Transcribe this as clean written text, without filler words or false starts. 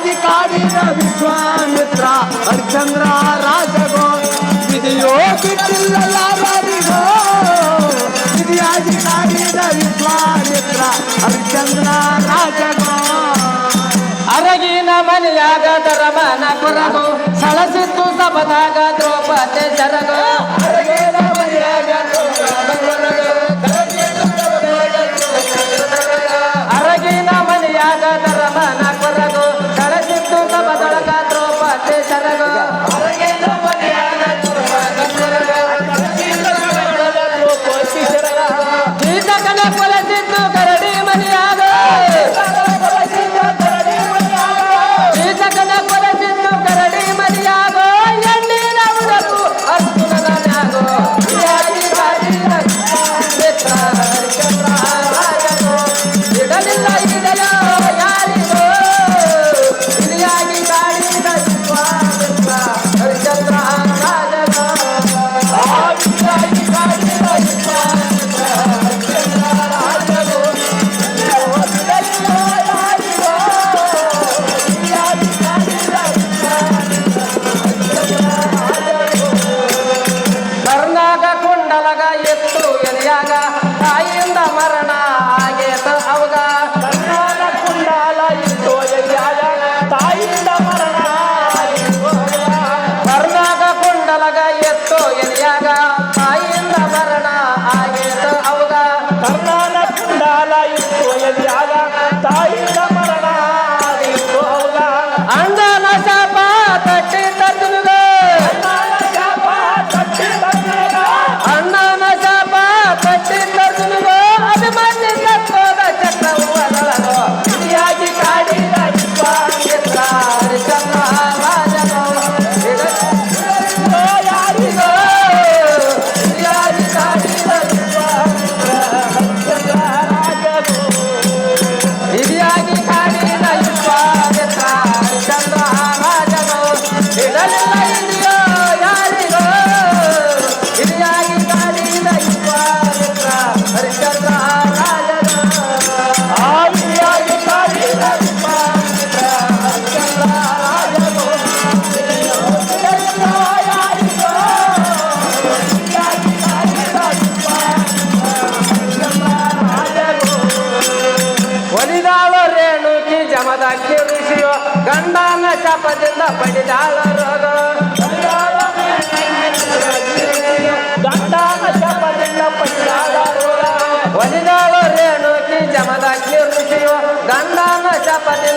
ವಿಧಿಯಾಗಿ ಕಾಡಿದ ವಿಶ್ವಾಮಿತ್ರ ಹರಿಶ್ಚಂದ್ರ ರಾಜಗೋ ವಿಧಿಯೋ ಬಿಟ್ಟಿಲ್ಲ ಯಾರಿಗೋ ವಿಧಿಯಾಗಿ ಕಾಡಿದ ವಿಶ್ವಾಮಿತ್ರ ಹರಿಶ್ಚಂದ್ರ ರಾಜಗೋ ಅರಗಿನ ಮನೆಯಾಗ ಧರ್ಮನ ಕುರಗು ಸಳಸಿತ್ತು ಸಬದಾಗ ದ್ರೌಪದಿ ಜರಗು ಅರಗಿನ ಮನೆಯಾಗ ಅರಗಿನ ಮನೆಯಾಗ ಧರ್ಮನ ಕುರಗು ಸಳಸಿತ್ತು ಸಬದೊಳಗ ದ್ರೌಪದಿ ಜರಗು ಅರಗಿನ ಮನೆಯಾಗ ಕೀಟಕನ ಕೊಲಸಿತ್ತು ಕರಡಿ ಮನೆಯಾಗ ಕೀಟಕನ ಕೊಲಸಿತ್ತು ಕರಡಿ ಮನೆಯಾಗ ಎಣ್ಣಿನ ಉಡಲು ಅರ್ಜುನನ ನ್ಯಾಗೋ ಇಡಲಿಲ್ಲ ಇದೆಯೋ ಯಾರಿಗೋ ಇಲಿಯಾಗಿ ಕಾಡಿದ ವಿಶ್ವಾಮಿತ್ರ ಹರಿಶ್ಚಂದ್ರ ರಾಜಗೋ ವಿಧಿಯಾಗಿ ಕಾಡಿದ ವಿಶ್ವಾಮಿತ್ರ ಹರಿಶ್ಚಂದ್ರ ರಾಜಗೋ ವಿಧಿಯಲ್ಲ ಯಾರಿಗೋ ವಿಧಿಯಾಗಿ ಕಾಡಿದ ವಿಶ್ವಾಮಿತ್ರ ಹರಿಶ್ಚಂದ್ರ ರಾಜಗೋ ಕರ್ನಾಗ ಕುಂಡಲಗ ಎತ್ತು ಎಲೆಯಾಗ ತಾಯಿಯಿಂದ ಮರಣ ಆಗೇತ ಅವಗ ಕರ್ನಾಟ ಕುಂಡಾಲ ಇತ್ತು ಎಲ್ಲಿಯಾಗ ತಾಯಿಯಿಂದ ಮರಣ ಕರ್ನಾಗ ಕುಂಡಲಗ ಎತ್ತು ಎಲೆಯಾಗ ತಾಯಿಯಿಂದ ಮರಣ ಆಗೇತ ಅವಗ ಕರ್ನಾಟ ಕುಂಡಾಲ ಇತ್ತು ಎಲ್ಲಿಯಾಗ ತಾಯಿಯಿಂದ ಮರಣ ಆಗಿತ್ತು ಹೌದ ಅಂಡನ ಶಾಪ ತಟ್ಟಿ ತರ್ಜುನುಗ ಅಣ್ಣನ ಶಾಪ ತಟ್ಟಿ ತರ್ಜುನುಗ ಅಭಿಮಾನಿ ತತ್ವದ ಚಕ್ರವು ಅದಳಗೋ ವಿಧಿಯಾಗಿ ಕಾಡಿದ ವಿಶ್ವಾಮಿತ್ರ ಹರಿಶ್ಚಂದ್ರ ರಾಜಗೋ ಯಾರಿಗೋ ವಿಧಿಯಾಗಿ ಕಾಡಿದ ವಿಶ್ವಾಮಿತ್ರ ಹರಿಶ್ಚಂದ್ರ ರಾಜಗೋ ಹಿರಿಯಾಗಿ ಕಾಡಿದ ವಿಶ್ವಾಮಿತ್ರ ಹರಿಶ್ಚಂದ್ರ ರಾಜಗೋ ಇಡಲಿಲ್ಲ ಇದೆಯೋ ಯಾರಿಗೋ ಹಿರಿಯಾಗಿ ಕಾಡಿದ ವಿಶ್ವಾಮಿತ್ರ ಹರಿಶ್ಚಂದ್ರ ರಾಜಗೋ ವಿಧಿಯಾಗಿ ಕಾಡಿದ ವಿಶ್ವಾಮಿತ್ರ ಹರಿಶ್ಚಂದ್ರ ರಾಜಗೋ ಯಾರಿಗೋ ವಿಧಿಯಾಗಿ ಕಾಡಿದ ವಿಶ್ವಾಮಿತ್ರ ಹರಿಶ್ಚಂದ್ರ ರಾಜಗೋ ಒಲಿದಾಳು ರೇಣುಕಿ ಜಮದಕ್ಕಿ ಋಷಿಯೋ ಗಂಡನ ಶಾಪದಿಂದ ಪಡಿದಾಳ ರೋಗ ಗಂಡನ ಶಾಪದಿಂದ ಪಡಿದಾಳ ರೋಗ ಒಲಿದಾಳು ರೇಣುಕಿ ಜಮದಕ್ಕಿ ಋಷಿಯೋ ಗಂಡನ ಶಾಪದಿಂದ